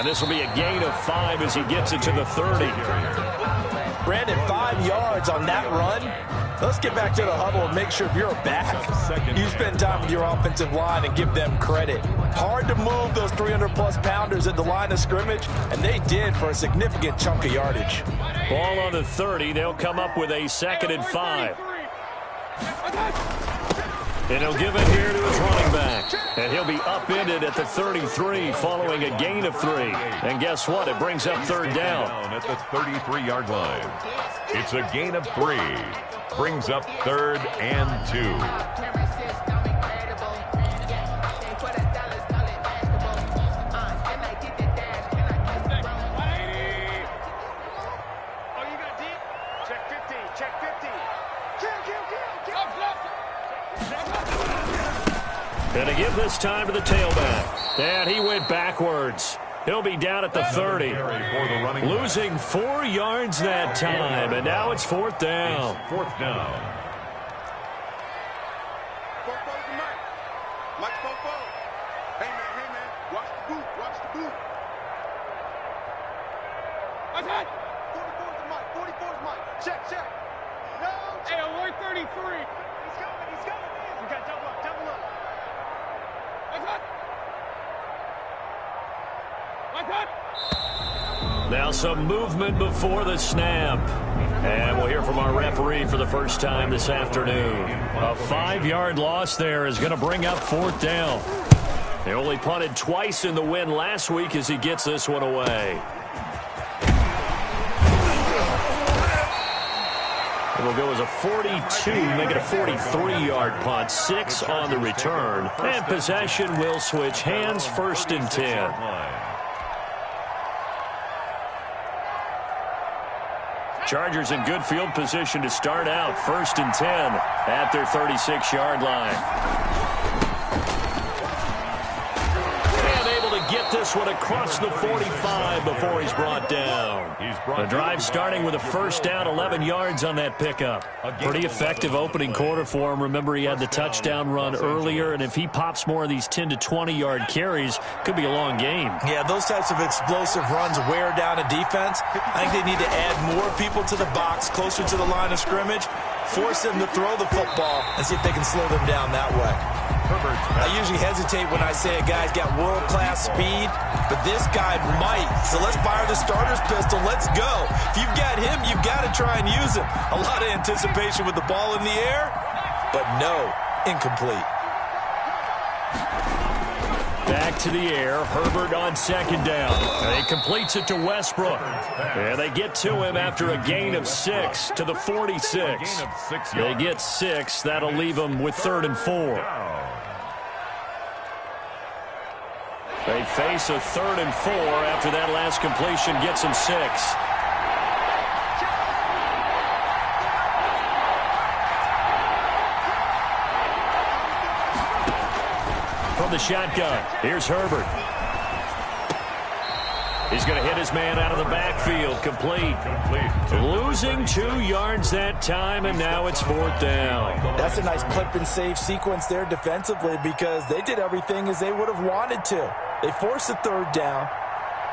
And this will be a gain of 5 as he gets it to the 30. Brandon, 5 yards on that run. Let's get back to the huddle and make sure if you're a back, you spend time with your offensive line and give them credit. Hard to move those 300-plus pounders at the line of scrimmage, and they did for a significant chunk of yardage. Ball on the 30. They'll come up with a 2nd and 5. And he'll give it here to his running back. And he'll be upended at the 33 following a gain of 3. And guess what? It brings up 3rd down. At the 33-yard line. It's a gain of 3. Brings up 3rd and 2. And to give this time to the tailback. And he went backwards. He'll be down at the 30. Losing 4 yards that time. And now it's 4th down. 4th down. Hey, man. Watch the boot. I've had 44's the mic. 44's mic. Check. No. Hey, alert 33. He's coming. We got double up. Now some movement before the snap. And we'll hear from our referee for the first time this afternoon. A 5-yard loss there is going to bring up 4th down. They only punted twice in the win last week as he gets this one away. It'll go as a 42, make it a 43-yard punt, 6 on the return. And possession will switch hands, 1st and 10. Chargers in good field position to start out, 1st and 10 at their 36-yard line. Get this one across the 45 before he's brought down. The drive starting with a 1st down, 11 yards on that pickup. Pretty effective opening quarter for him. Remember, he had the touchdown run earlier, and if he pops more of these 10 to 20-yard carries, could be a long game. Yeah, those types of explosive runs wear down a defense. I think they need to add more people to the box, closer to the line of scrimmage, force them to throw the football, and see if they can slow them down that way. I usually hesitate when I say a guy's got world-class speed, but this guy might. So let's fire the starter's pistol. Let's go. If you've got him, you've got to try and use him. A lot of anticipation with the ball in the air, but no, incomplete. Back to the air. Herbert on 2nd down. He completes it to Westbrook. And they get to him after a gain of 6 to the 46. They get 6. That'll leave them with 3rd and 4. They face a 3rd and 4 after that last completion gets them 6. From the shotgun, here's Herbert. He's going to hit his man out of the backfield. Complete. Losing 2 yards that time, and now it's 4th down. That's a nice clip and save sequence there defensively because they did everything as they would have wanted to. They forced the 3rd down,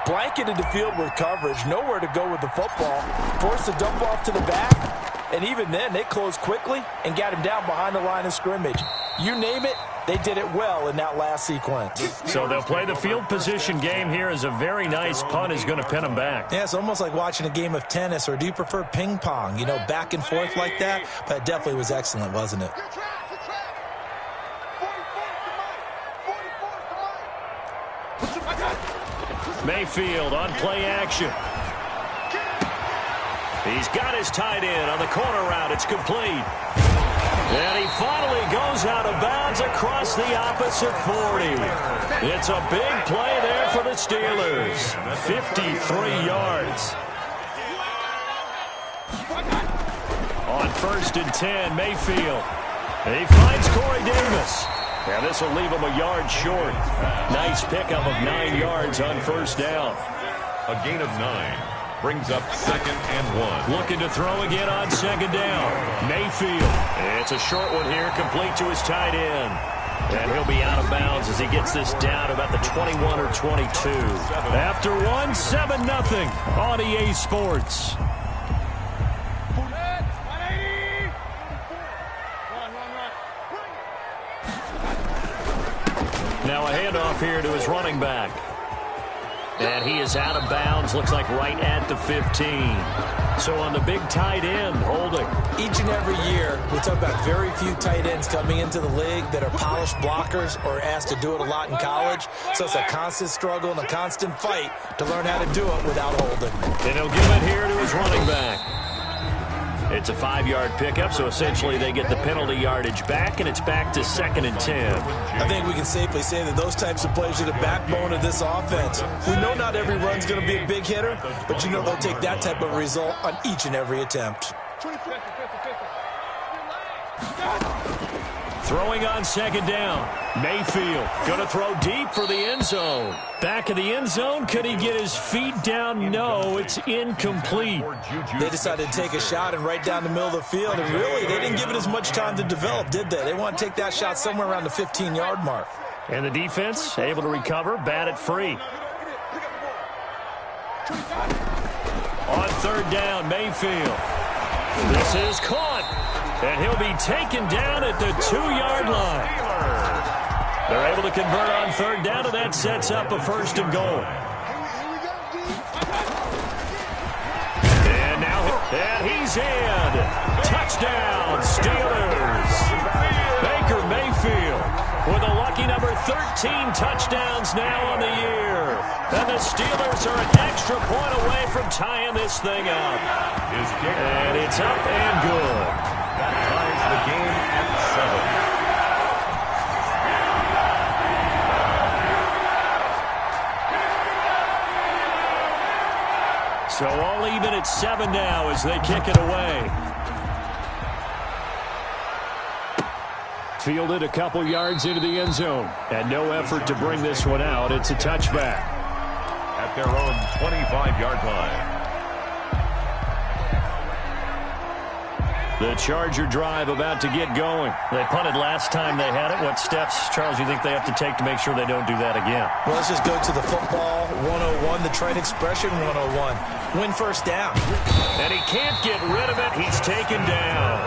blanketed the field with coverage, nowhere to go with the football, forced the dump off to the back, and even then they closed quickly and got him down behind the line of scrimmage. You name it, they did it well in that last sequence. So they'll play the field position game here as a very nice punt is going to pin them back. Yeah, it's almost like watching a game of tennis, or do you prefer ping pong, back and forth like that? But it definitely was excellent, wasn't it? Mayfield on play action. He's got his tight end on the corner route. It's complete. And he finally goes out of bounds across the opposite 40. It's a big play there for the Steelers. 53 yards. On 1st and 10, Mayfield. He finds Corey Davis. And this will leave him a yard short. Nice pickup of 9 yards on 1st down. A gain of 9. Brings up 2nd and 1. Looking to throw again on 2nd down. Mayfield. It's a short one here, complete to his tight end. And he'll be out of bounds as he gets this down about the 21 or 22. After one, 7-0 on EA Sports. Now a handoff here to his running back. And he is out of bounds, looks like right at the 15. So on the big tight end, holding. Each and every year, we talk about very few tight ends coming into the league that are polished blockers or asked to do it a lot in college. So it's a constant struggle and a constant fight to learn how to do it without holding. And he'll give it here to his running back. It's a 5-yard pickup, so essentially they get the penalty yardage back, and it's back to 2nd and 10. I think we can safely say that those types of plays are the backbone of this offense. We know not every run's going to be a big hitter, but you know they'll take that type of result on each and every attempt. Throwing on 2nd down. Mayfield going to throw deep for the end zone. Back of the end zone. Could he get his feet down? No, it's incomplete. They decided to take a shot and right down the middle of the field. And really, they didn't give it as much time to develop, did they? They want to take that shot somewhere around the 15-yard mark. And the defense able to recover, bat it free. On 3rd down, Mayfield. This is caught. And he'll be taken down at the 2-yard line. They're able to convert on 3rd down, and that sets up a 1st and goal. And now he's in. Touchdown, Steelers. Baker Mayfield with a lucky number 13 touchdowns now on the year. And the Steelers are an extra point away from tying this thing up. And it's up and good. That ties the game at 7. So all even at 7 now as they kick it away. Fielded a couple yards into the end zone. And no effort to bring this one out. It's a touchback. At their own 25-yard line. The Charger drive about to get going. They punted last time they had it. What steps, Charles, you think they have to take to make sure they don't do that again? Well, let's just go to the football 101, the trade expression 101. Win 1st down. And he can't get rid of it. He's taken down.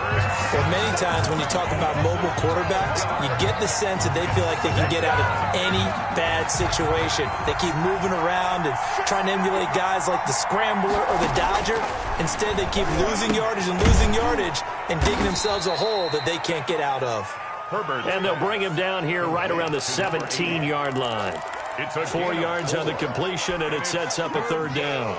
Well, many times when you talk about mobile quarterbacks, you get the sense that they feel like they can get out of any bad situation. They keep moving around and trying to emulate guys like the Scrambler or the Dodger. Instead, they keep losing yardage and digging themselves a hole that they can't get out of. And they'll bring him down here right around the 17-yard line. 4 yards on the completion, and it sets up a 3rd down.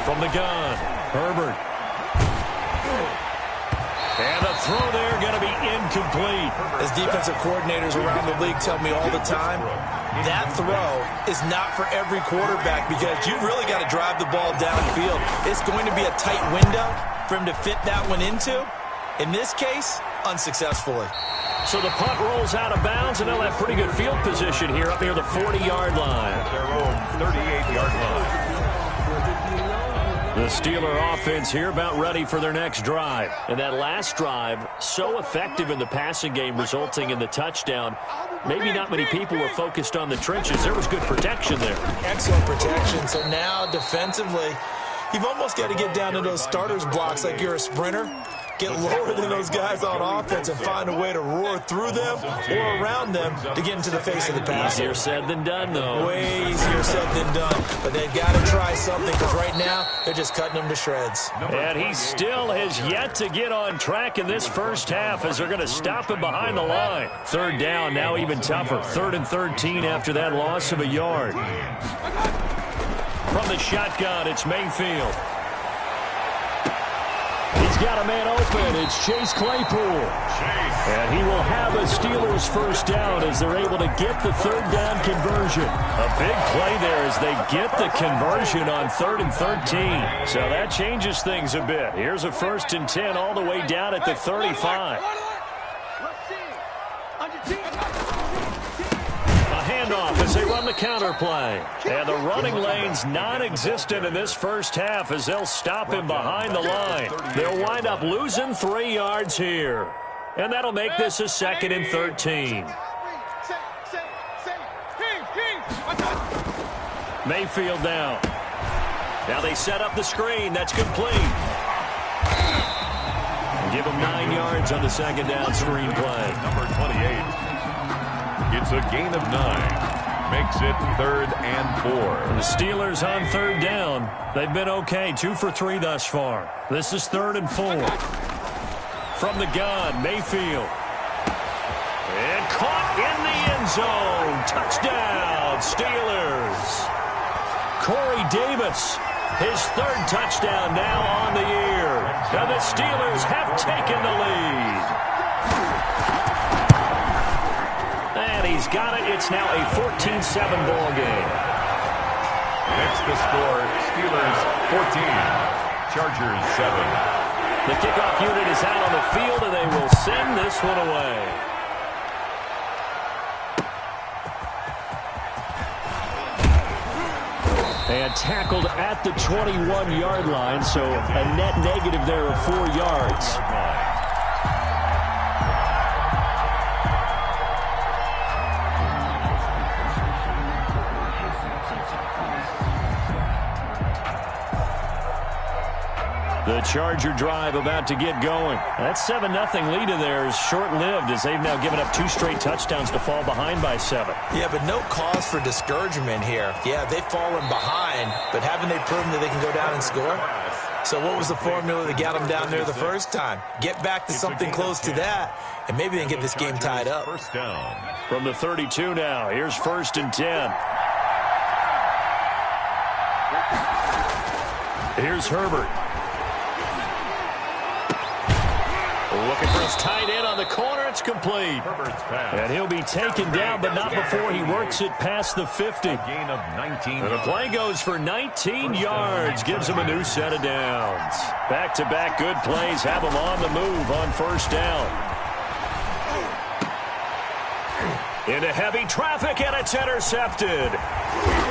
From the gun, Herbert. And the throw there going to be incomplete. As defensive coordinators around the league tell me all the time, that throw is not for every quarterback because you've really got to drive the ball downfield. It's going to be a tight window for him to fit that one into. In this case, unsuccessfully. So the punt rolls out of bounds, and they'll have pretty good field position here up near the 40-yard line. Their own 38-yard line. The Steeler offense here about ready for their next drive. And that last drive, so effective in the passing game, resulting in the touchdown. Maybe not many people were focused on the trenches. There was good protection there. Excellent protection. So now defensively, you've almost got to get down to those starters blocks like you're a sprinter. Get lower than those guys on offense and find a way to roar through them or around them to get into the face of the passer. Easier said than done, though. Way easier said than done. But they've got to try something because right now they're just cutting them to shreds. And he still has yet to get on track in this first half as they're going to stop him behind the line. 3rd down, now even tougher. 3rd and 13 after that loss of a yard. From the shotgun, it's Mayfield. He's got a man open. It's Chase Claypool. And he will have a Steelers 1st down as they're able to get the 3rd down conversion. A big play there as they get the conversion on 3rd and 13. So that changes things a bit. Here's a 1st and 10 all the way down at the 35. A handoff as they run the counter play. And the running lane's non-existent in this first half as they'll stop him behind the line. They'll wind up losing 3 yards here. And that'll make this a 2nd and 13. Mayfield down. Now they set up the screen. That's complete. Give him 9 yards on the 2nd down screen play. Number 28. It's a gain of 9. Makes it 3rd and 4. The Steelers on 3rd down. They've been okay. 2 for 3 thus far. This is 3rd and 4. From the gun, Mayfield. And caught in the end zone. Touchdown, Steelers. Corey Davis, his 3rd touchdown now on the year. And the Steelers have taken the lead. And he's got it. It's now a 14-7 ball game. Next the score, Steelers 14, Chargers 7. The kickoff unit is out on the field, and they will send this one away. And tackled at the 21-yard line, so a net negative there of 4 yards. The Charger drive about to get going. That 7-0 lead of theirs is short-lived as they've now given up 2 straight touchdowns to fall behind by 7. Yeah, but no cause for discouragement here. Yeah, they've fallen behind, but haven't they proven that they can go down and score? So what was the formula that got them down there the first time? Get back to something close to that, and maybe they can get this game tied up. First down. From the 32 now, here's 1st and 10. Here's Herbert. Looking for his tight end on the corner. It's complete. And he'll be taken down, but not before he works it past the 50. Gain of 19. And the play goes for 19 yards. Gives him a new set of downs. Back-to-back good plays have him on the move on 1st down. Into heavy traffic, and it's intercepted.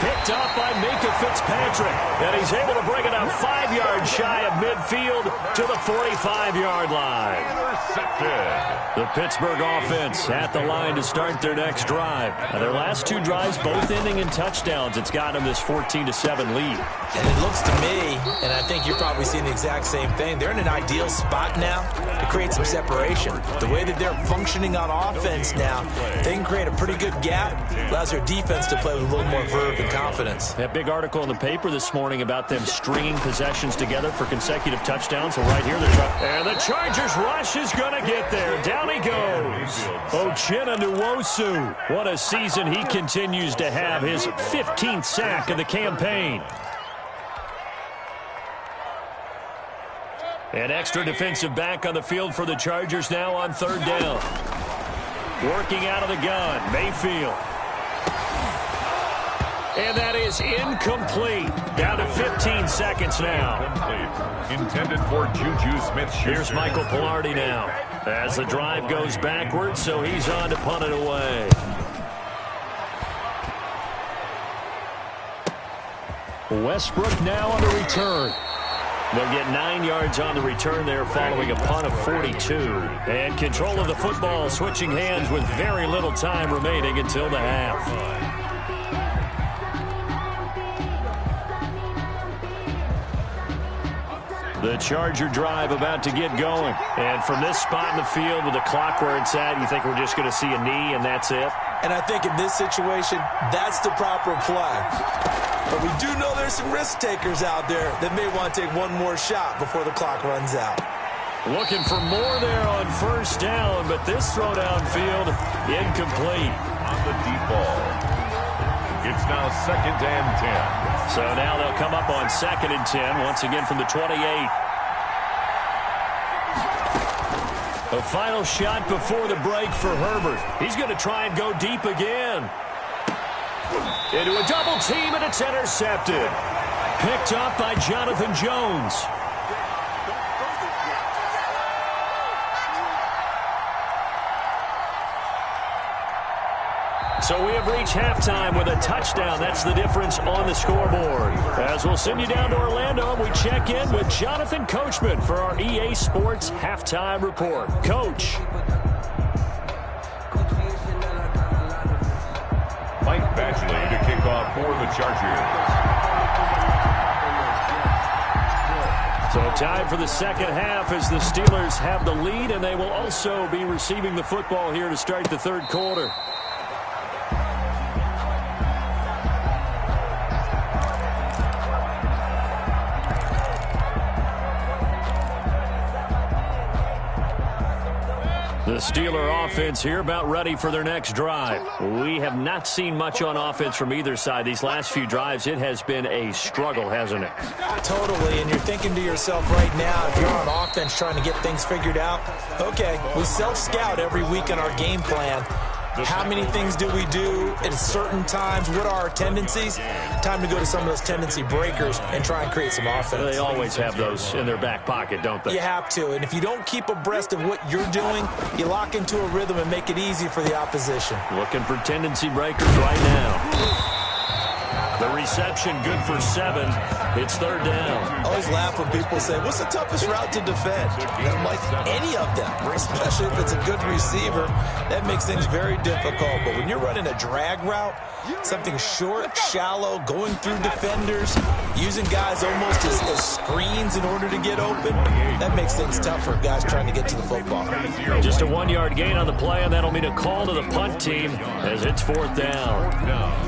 Picked up by Minka Fitzpatrick. And he's able to bring it up 5 yards shy of midfield to the 45-yard line. Intercepted. The Pittsburgh offense at the line to start their next drive. Now their last 2 drives both ending in touchdowns. It's got them this 14-7 lead. And it looks to me, and I think you're probably seeing the exact same thing, they're in an ideal spot now to create some separation. The way that they're functioning on offense now, they can create a pretty good gap. Allows their defense to play with a little more verve and confidence. That big article in the paper this morning about them stringing possessions together for consecutive touchdowns. Well, right here, and the Chargers rush is going to get there. Down he goes. Uchenna Nwosu. What a season he continues to have. His 15th sack of the campaign. An extra defensive back on the field for the Chargers now on 3rd down. Working out of the gun, Mayfield. And that is incomplete. Down to 15 seconds now. Intended for Juju Smith-Schuster. Here's Michael Pilardi now. As the drive goes backwards, so he's on to punt it away. Westbrook now on the return. They'll get 9 yards on the return there following a punt of 42. And control of the football switching hands with very little time remaining until the half. The Charger drive about to get going. And from this spot in the field with the clock where it's at, you think we're just going to see a knee and that's it? And I think in this situation, that's the proper play. But we do know there's some risk takers out there that may want to take one more shot before the clock runs out. Looking for more there on 1st down, but this throw downfield incomplete. On the deep ball. It's now 2nd and 10. So now they'll come up on 2nd and 10, once again from the 28. A final shot before the break for Herbert. He's going to try and go deep again. Into a double team, and it's intercepted. Picked up by Jonathan Jones. So we have reached halftime with a touchdown. That's the difference on the scoreboard. As we'll send you down to Orlando, and we check in with Jonathan Coachman for our EA Sports Halftime Report. Coach. Mike Badgley to kick off for the Chargers. So time for the second half as the Steelers have the lead, and they will also be receiving the football here to start the third quarter. The Steeler offense here about ready for their next drive. We have not seen much on offense from either side. These last few drives, it has been a struggle, hasn't it? Totally, and you're thinking to yourself right now, if you're on offense trying to get things figured out, okay, we self-scout every week in our game plan. How many things do we do at certain times? What are our tendencies? Time to go to some of those tendency breakers and try and create some offense. They always have those in their back pocket, don't they? You have to, and if you don't keep abreast of what you're doing, you lock into a rhythm and make it easy for the opposition. Looking for tendency breakers right now. The reception good for 7. It's third down. I always laugh when people say, what's the toughest route to defend? And I'm like, any of them, especially if it's a good receiver. That makes things very difficult. But when you're running a drag route, something short, shallow, going through defenders, using guys almost as screens in order to get open, that makes things tough for guys trying to get to the football. Just a 1-yard gain on the play, and that'll mean a call to the punt team as it's fourth down.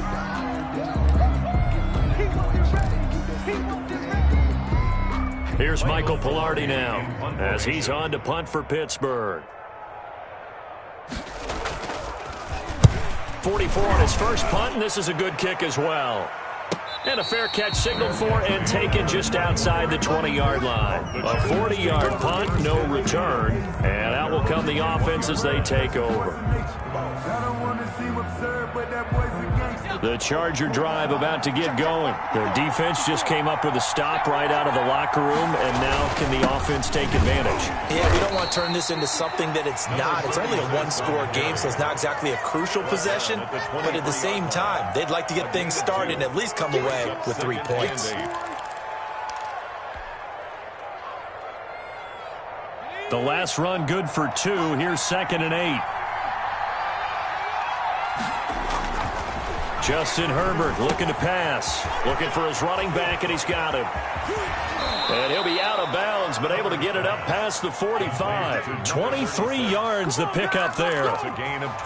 Here's Michael Pilardi now as he's on to punt for Pittsburgh. 44 on his first punt, and this is a good kick as well. And a fair catch signaled for and taken just outside the 20-yard line. A 40-yard punt, no return. And out will come the offense as they take over. The Charger drive about to get going. Their defense just came up with a stop right out of the locker room, and now can the offense take advantage? Yeah, we don't want to turn this into something that it's not. It's only a one-score game, so it's not exactly a crucial possession. But at the same time, they'd like to get things started and at least come away with 3 points. The last run good for 2. Here's 2nd and 8. Justin Herbert looking to pass. Looking for his running back, and he's got him. And he'll be out of bounds, but able to get it up past the 45. 23 yards the pickup there.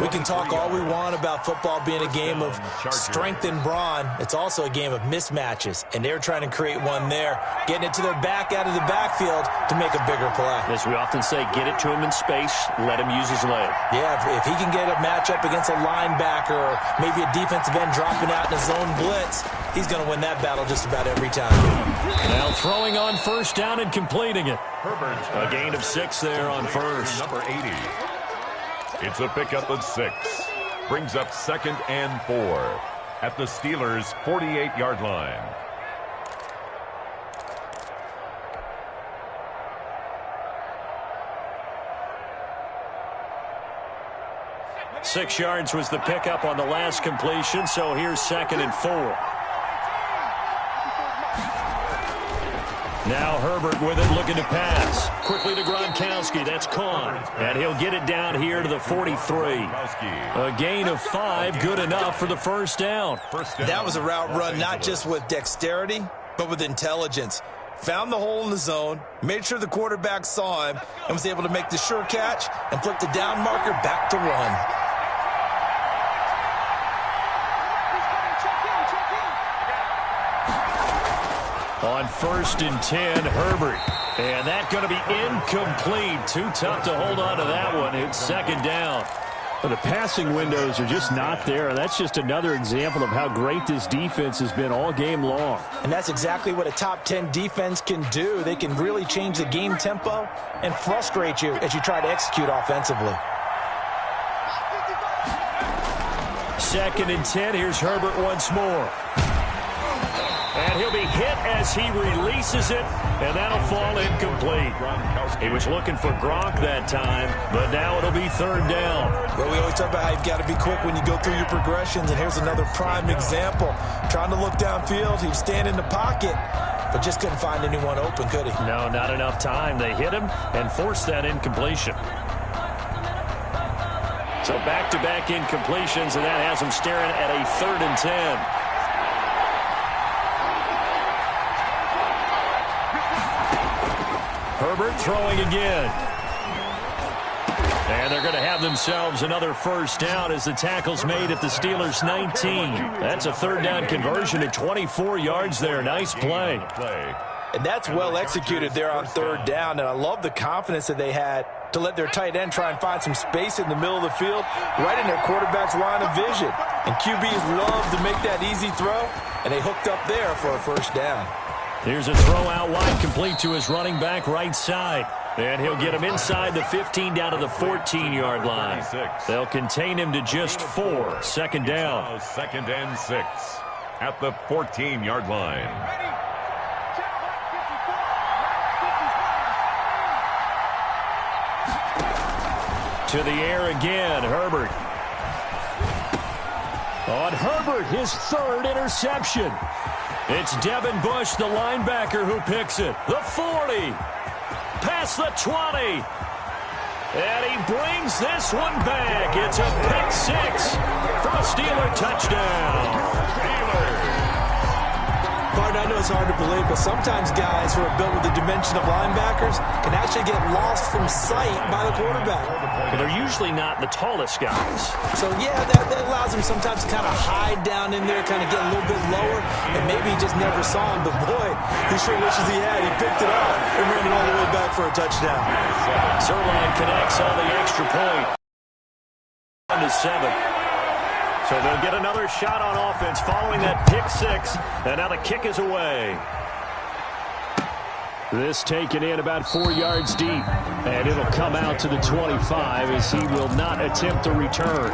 We can talk all we want about football being a game of strength and brawn. It's also a game of mismatches, and they're trying to create one there, getting it to their back out of the backfield to make a bigger play. As we often say, get it to him in space, let him use his leg. Yeah, if he can get a matchup against a linebacker or maybe a defensive end dropping out in a zone blitz, he's going to win that battle just about every time. Now throwing on first down and completing it. A gain of 6 there on first. Number 80. It's a pickup of 6. Brings up 2nd and 4 at the Steelers' 48-yard line. Six yards was the pickup on the last completion, so here's 2nd and 4. Now Herbert with it, looking to pass. Quickly to Gronkowski. That's Kahn. And he'll get it down here to the 43. A gain of 5, good enough for the first down. That was a route run not just with dexterity, but with intelligence. Found the hole in the zone, made sure the quarterback saw him, and was able to make the sure catch and flip the down marker back to run. On 1st and 10, Herbert. And that going to be incomplete. Too tough to hold on to that one. It's 2nd down. But the passing windows are just not there. That's just another example of how great this defense has been all game long. And that's exactly what a top 10 defense can do. They can really change the game tempo and frustrate you as you try to execute offensively. 2nd and 10. Here's Herbert once more. And he'll be hit as he releases it, and that'll fall incomplete. He was looking for Gronk that time, but now it'll be third down. Well, we always talk about how you've got to be quick when you go through your progressions, and here's another prime example. Trying to look downfield, he was standing in the pocket, but just couldn't find anyone open, could he? No, not enough time. They hit him and forced that incompletion. So back-to-back incompletions, and that has him staring at a 3rd and 10. Herbert throwing again. And they're going to have themselves another first down as the tackle's made at the Steelers' 19. That's a 3rd down conversion at 24 yards there. Nice play. And that's well executed there on 3rd down, and I love the confidence that they had to let their tight end try and find some space in the middle of the field, right in their quarterback's line of vision. And QBs love to make that easy throw, and they hooked up there for a first down. Here's a throw out wide, complete to his running back right side. And he'll get him inside the 15 down to the 14-yard line. They'll contain him to just 4. 2nd down. 2nd and 6 at the 14-yard line. To the air again, Herbert. On Herbert, his 3rd interception. It's Devin Bush, the linebacker, who picks it. The 40. Past the 20. And he brings this one back. It's a pick 6 for a Steeler touchdown. Partner, I know it's hard to believe, but sometimes guys who are built with the dimension of linebackers can actually get lost from sight by the quarterback. But they're usually not the tallest guys. So, yeah, that allows him sometimes to kind of hide down in there, kind of get a little bit lower, and maybe he just never saw him. But, boy, he sure wishes he had. He picked it off and ran it all the way back for a touchdown. Zerline connects on the extra point. On to 7. So they'll get another shot on offense following that pick 6, and now the kick is away. This taken in about 4 yards deep, and it'll come out to the 25 as he will not attempt a return.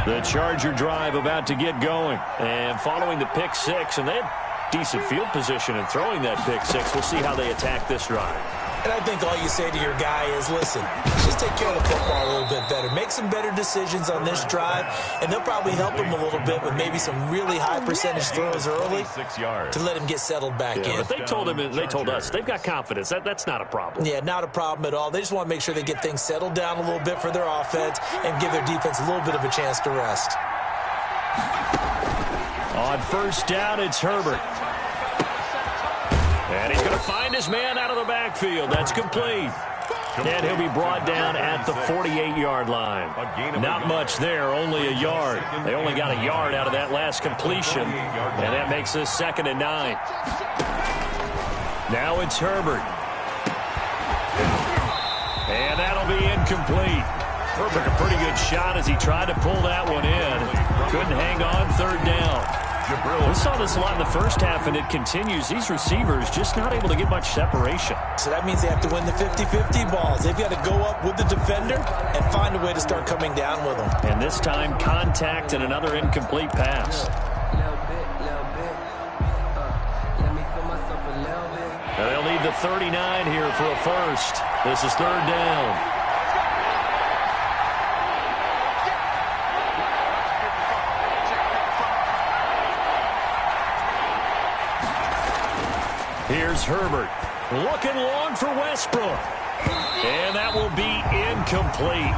The Charger drive about to get going, and following the pick 6, and they had decent field position in throwing that pick 6. We'll see how they attack this drive. And I think all you say to your guy is, listen, just take care of the football a little bit better. Make some better decisions on this drive, and they'll probably help him a little bit with maybe some really high percentage throws early to let him get settled back in. But they told him, they told us, they've got confidence. That's not a problem. Yeah, not a problem at all. They just want to make sure they get things settled down a little bit for their offense and give their defense a little bit of a chance to rest. On first down, it's Herbert. And he's going to find his man out of the backfield. That's complete. And he'll be brought down at the 48-yard line. Not much there, only a yard. They only got a yard out of that last completion. And that makes this 2nd and 9. Now it's Herbert. And that'll be incomplete. Took a pretty good shot as he tried to pull that one in. Couldn't hang on, 3rd down. We saw this a lot in the first half, and it continues. These receivers just not able to get much separation. So that means they have to win the 50-50 balls. They've got to go up with the defender and find a way to start coming down with them. And this time, contact and another incomplete pass. And they'll need the 39 here for a first. This is 3rd down. Here's Herbert, looking long for Westbrook. And that will be incomplete.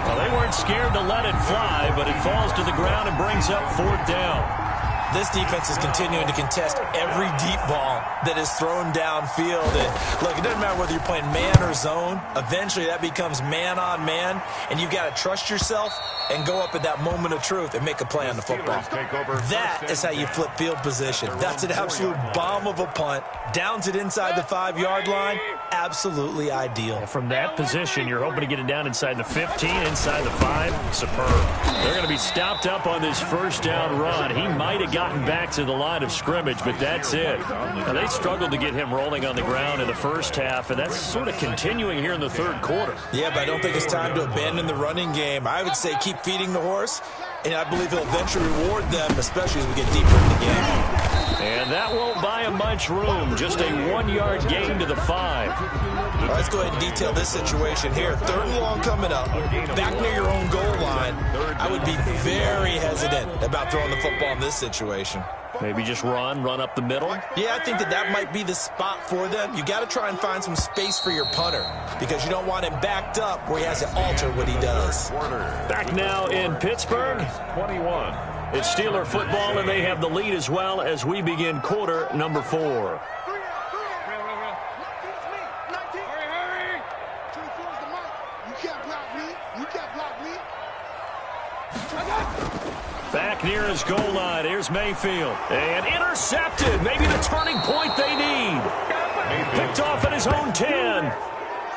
Well, they weren't scared to let it fly, but it falls to the ground and brings up 4th down. This defense is continuing to contest every deep ball that is thrown downfield. And look, it doesn't matter whether you're playing man or zone. Eventually, that becomes man-on-man, and you've got to trust yourself and go up at that moment of truth and make a play on the football. That is how you flip field position. That's an absolute bomb of a punt. Downs it inside the 5-yard line, absolutely ideal. From that position, you're hoping to get it down inside the 15, inside the 5. Superb. They're going to be stopped up on this first down run. He might have gotten back to the line of scrimmage, but that's it. Now, they struggled to get him rolling on the ground in the first half, and that's sort of continuing here in the third quarter. Yeah, but I don't think it's time to abandon the running game. I would say keep feeding the horse, and I believe he'll eventually reward them, especially as we get deeper in the game. And that won't buy him much room. Just a 1-yard gain to the 5. Let's go ahead and detail this situation here. 3rd and long coming up. Back near your own goal line. I would be very hesitant about throwing the football in this situation. Maybe just run up the middle. Yeah, I think that might be the spot for them. You got to try and find some space for your punter because you don't want him backed up where he has to alter what he does. Back now in Pittsburgh. 21. It's Steeler football, and they have the lead as well as we begin quarter number 4. Back near his goal line. Here's Mayfield. And intercepted. Maybe the turning point they need. Picked off at his own 10.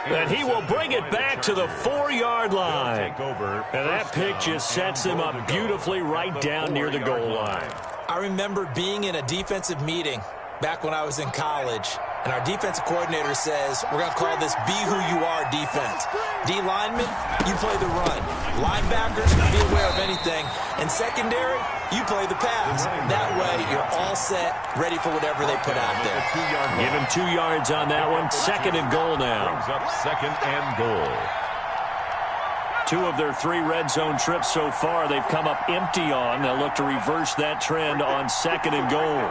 And he will bring it back to the 4-yard line. And that pick just sets him up beautifully right down near the goal line. I remember being in a defensive meeting back when I was in college, and our defensive coordinator says, we're going to call this Be Who You Are defense. D linemen, you play the run. Linebackers, be aware of anything. And secondary, you play the pass. That way, you're all set, ready for whatever they put out there. Give him 2 yards on that one. 2nd and goal now. Brings up 2nd and goal. 2 of their 3 red zone trips so far, they've come up empty on. They'll look to reverse that trend on 2nd and goal.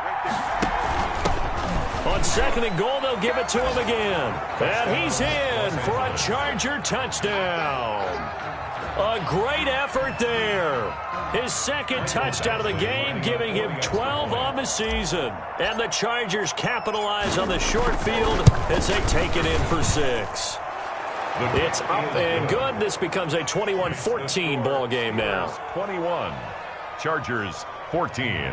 On 2nd and goal, they'll give it to him again. And he's in for a Charger touchdown. A great effort there. His 2nd touchdown of the game, giving him 12 on the season. And the Chargers capitalize on the short field as they take it in for 6. It's up and good. This becomes a 21-14 ball game now. 21. Chargers 14.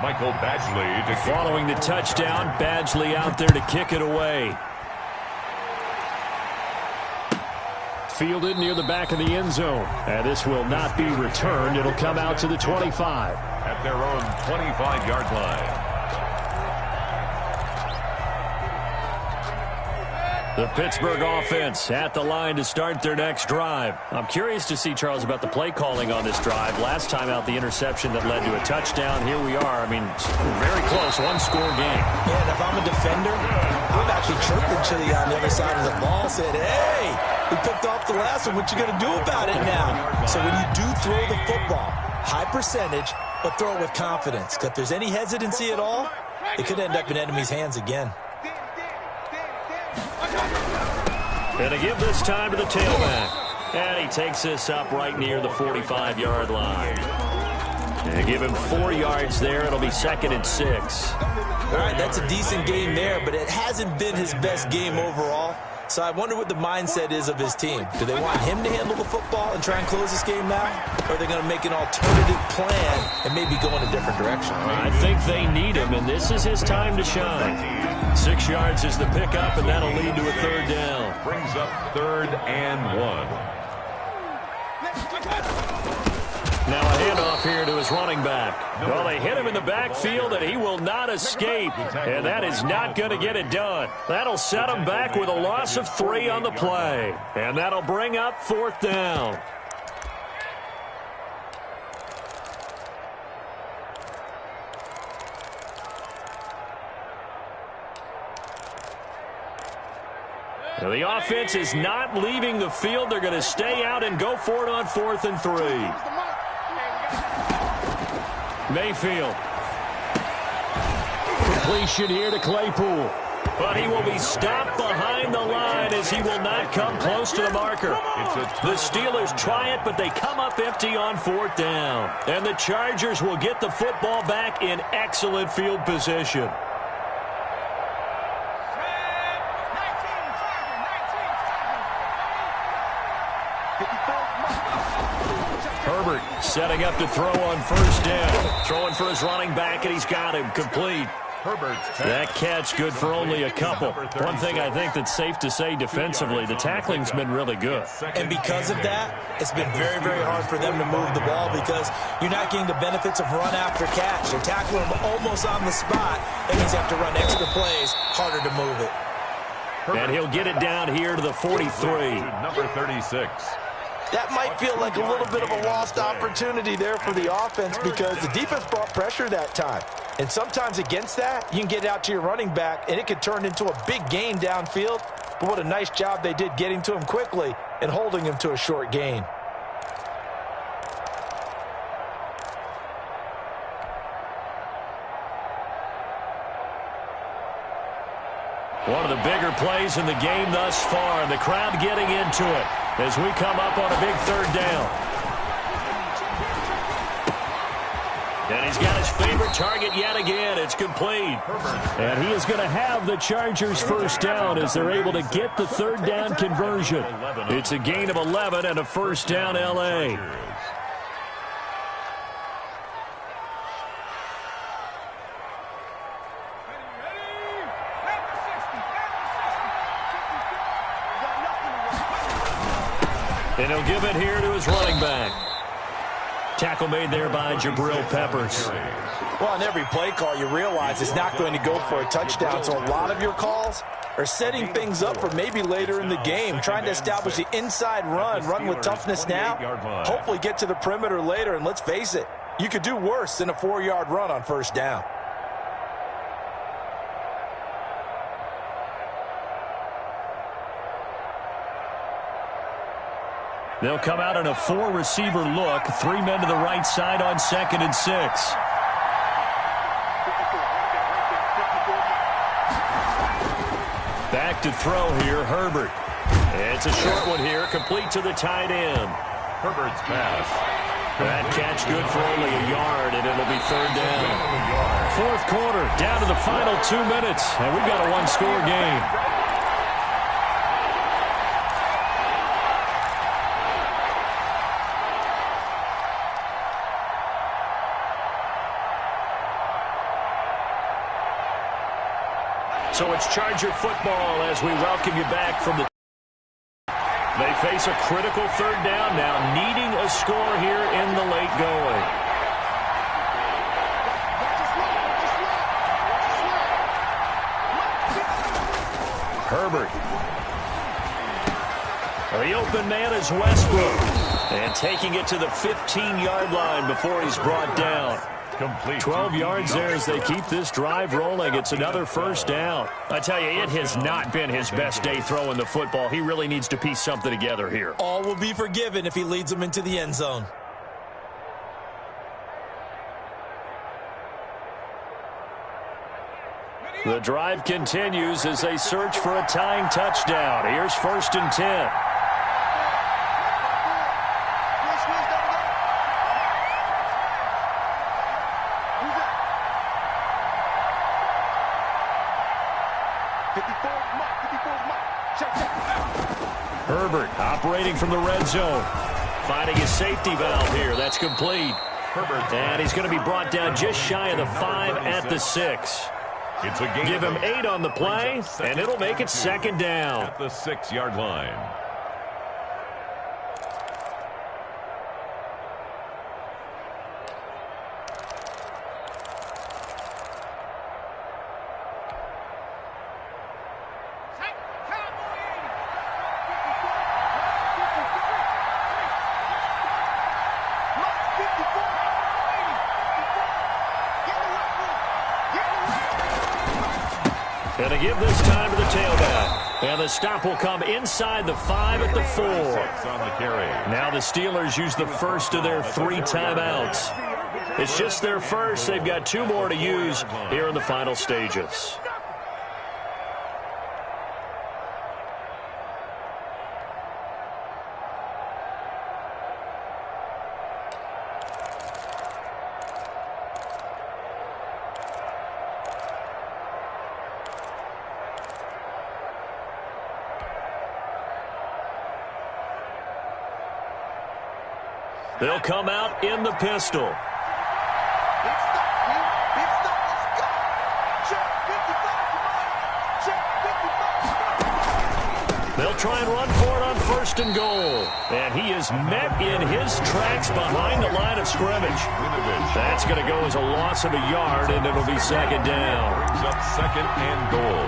Michael Badgley to following the touchdown. Badgley out there to kick it away. Fielded near the back of the end zone. And this will not be returned. It'll come out to the 25. At their own 25-yard line. The Pittsburgh offense at the line to start their next drive. I'm curious to see, Charles, about the play calling on this drive. Last time out, the interception that led to a touchdown. Here we are. I mean, very close, 1-score game. Yeah, and if I'm a defender, I'm actually chirping to you on the other side of the ball, said, hey, we picked off the last one. What you going to do about it now? So when you do throw the football, high percentage, but throw it with confidence. Because if there's any hesitancy at all, it could end up in enemy's hands again. And to give this time to the tailback. And he takes this up right near the 45-yard line. And give him 4 yards there. It'll be 2nd and 6. All right, that's a decent game there, but it hasn't been his best game overall. So I wonder what the mindset is of his team. Do they want him to handle the football and try and close this game now? Or are they going to make an alternative plan and maybe go in a different direction? I think they need him, and this is his time to shine. 6 yards is the pickup, and that'll lead to a 3rd down. Brings up 3rd and 1. Now a handoff here to his running back. Well, they hit him in the backfield, and he will not escape. And that is not going to get it done. That'll set him back with a loss of 3 on the play. And that'll bring up 4th down. Now the offense is not leaving the field. They're going to stay out and go for it on 4th and 3. Mayfield. Completion here to Claypool. But he will be stopped behind the line as he will not come close to the marker. The Steelers try it, but they come up empty on 4th down. And the Chargers will get the football back in excellent field position. Herbert setting up to throw on 1st down. Throwing for his running back, and he's got him complete. That catch good for only a couple. One thing I think that's safe to say defensively, the tackling's been really good. And because of that, it's been very, very hard for them to move the ball because you're not getting the benefits of run after catch. You're tackling them almost on the spot. That means you have to run extra plays, harder to move it. And he'll get it down here to the 43. Number 36. That might feel like a little bit of a lost opportunity there for the offense because the defense brought pressure that time. And sometimes against that, you can get it out to your running back, and it could turn into a big gain downfield. But what a nice job they did getting to him quickly and holding him to a short gain. One of the bigger plays in the game thus far, and the crowd getting into it as we come up on a big third down. And he's got his favorite target yet again. It's complete. And he is going to have the Chargers first down as they're able to get the third down conversion. It's a gain of 11 and a first down LA. And he'll give it here to his running back. Tackle made there by Jabril Peppers. Well, on every play call, you realize it's not going to go for a touchdown. So a lot of your calls are setting things up for maybe later in the game, trying to establish the inside run with toughness now, hopefully get to the perimeter later. And let's face it, you could do worse than a 4-yard run on first down. They'll come out in a 4-receiver look. 3 men to the right side on 2nd and 6. Back to throw here, Herbert. It's a short one here, complete to the tight end. Herbert's pass. That catch good for only a yard, and it'll be third down. Fourth quarter, down to the final 2 minutes, and we've got a one-score game. So it's Charger football as we welcome you back from the... They face a critical third down now, needing a score here in the late going. Herbert. The open man is Westbrook. And taking it to the 15-yard line before he's brought down. Complete. 12 yards there as they keep this drive rolling. It's another first down. I tell you, it has not been his best day throwing the football. He really needs to piece something together here. All will be forgiven if he leads them into the end zone. The drive continues as they search for a tying touchdown. Here's 1st and 10. Herbert operating from the red zone. Finding his safety valve here. That's complete. And he's going to be brought down just shy of the 5 at the 6. It's a gain. Give him 8 on the play, and it'll make it second down. At the 6-yard line. And to give this time to the tailback. And the stop will come inside the 5 at the 4. Now the Steelers use the first of their 3 timeouts. It's just their first. They've got 2 more to use here in the final stages. They'll come out in the pistol. Big stop, let's go. They'll try and run for it on 1st and goal. And he is met in his tracks behind the line of scrimmage. That's going to go as a loss of a yard, and it'll be 2nd down. Brings up 2nd and goal.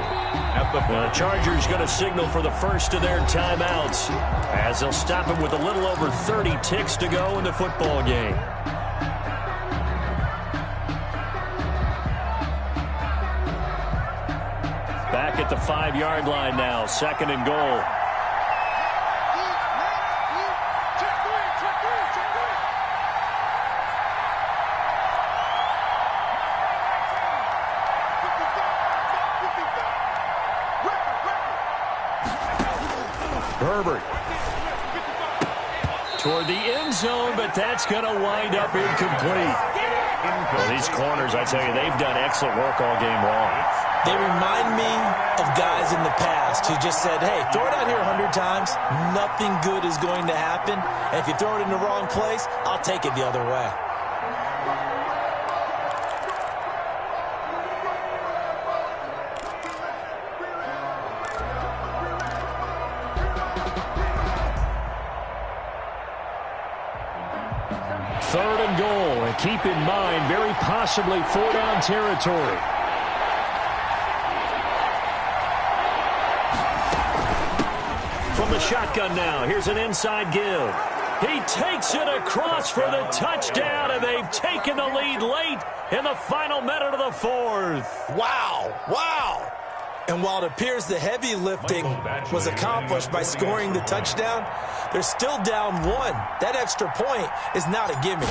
The Chargers going to signal for the first of their timeouts as they'll stop him with a little over 30 ticks to go in the football game. Back at the 5-yard line now, 2nd and goal. Herbert toward the end zone, but that's going to wind up incomplete. Well, these corners, I tell you, they've done excellent work all game long. They remind me of guys in the past who just said, hey, throw it out here 100 times. Nothing good is going to happen. And if you throw it in the wrong place, I'll take it the other way. Third and goal, and keep in mind, very possibly 4-down territory. From the shotgun now, here's an inside give. He takes it across for the touchdown, and they've taken the lead late in the final minute of the 4th. Wow, wow. And while it appears the heavy lifting was accomplished by scoring the touchdown, they're still down 1. That extra point is not a gimme.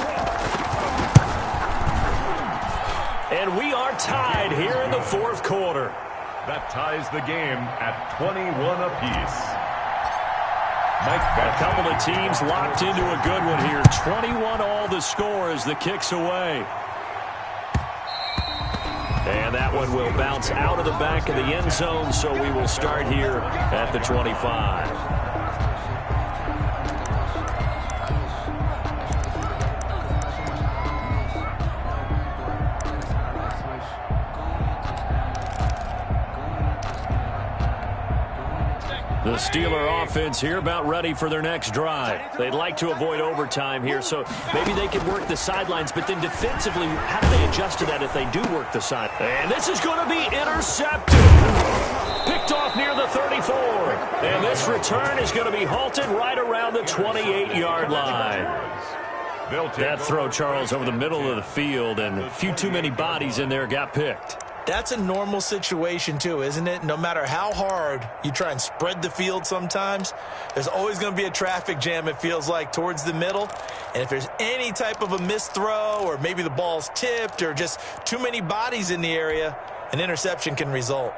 And we are tied here in the 4th quarter. That ties the game at 21 apiece. A couple of teams locked into a good one here. 21 all the score as the kick's away. And that one will bounce out of the back of the end zone, so we will start here at the 25. The Steeler offense here about ready for their next drive. They'd like to avoid overtime here, so maybe they can work the sidelines, but then defensively, how do they adjust to that if they do work the side? And this is going to be intercepted. Picked off near the 34. And this return is going to be halted right around the 28-yard line. That throw, Charles, over the middle of the field, and a few too many bodies in there got picked. That's a normal situation, too, isn't it? No matter how hard you try and spread the field sometimes, there's always going to be a traffic jam, it feels like, towards the middle. And if there's any type of a missed throw or maybe the ball's tipped or just too many bodies in the area, an interception can result.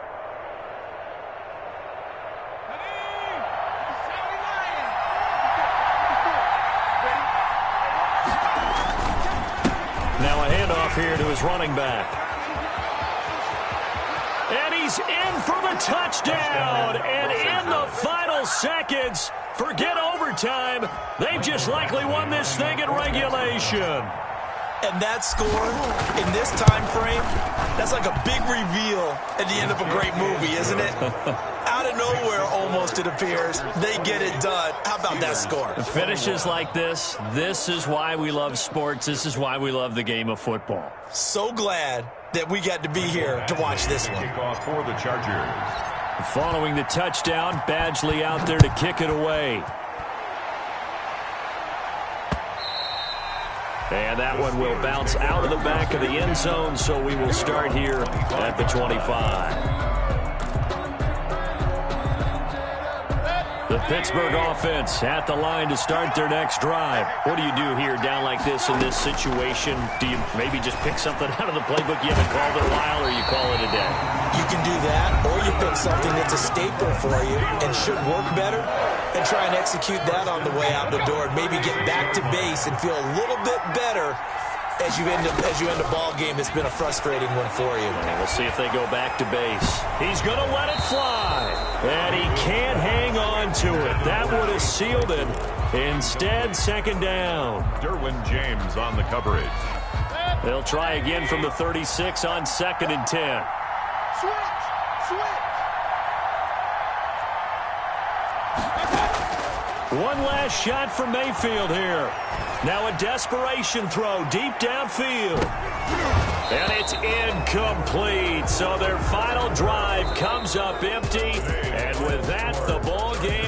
Now a handoff here to his running back. And he's in for the touchdown. And in the final seconds, forget overtime. They've just likely won this thing in regulation. And that score in this time frame, that's like a big reveal at the end of a great movie, isn't it? Out of nowhere, almost, it appears, they get it done. How about that score? Finishes like this. This is why we love sports. This is why we love the game of football. So glad that we got to be here to watch this one. Kickoff for the Chargers. Following the touchdown, Badgley out there to kick it away. And that one will bounce out of the back of the end zone, so we will start here at the 25. The Pittsburgh offense at the line to start their next drive. What do you do here down like this in this situation? Do you maybe just pick something out of the playbook you haven't called in a while, or you call it a day? You can do that, or you pick something that's a staple for you and should work better and try and execute that on the way out the door and maybe get back to base and feel a little bit better as you end a ball game that's been a frustrating one for you. And we'll see if they go back to base. He's going to let it fly. And he can't hang on to it. That would have sealed it. Instead, second down. Derwin James on the coverage. They'll try again from the 36 on 2nd and 10. One last shot for Mayfield here. Now a desperation throw deep downfield. And it's incomplete. So their final drive comes up empty. And with that, the ball game.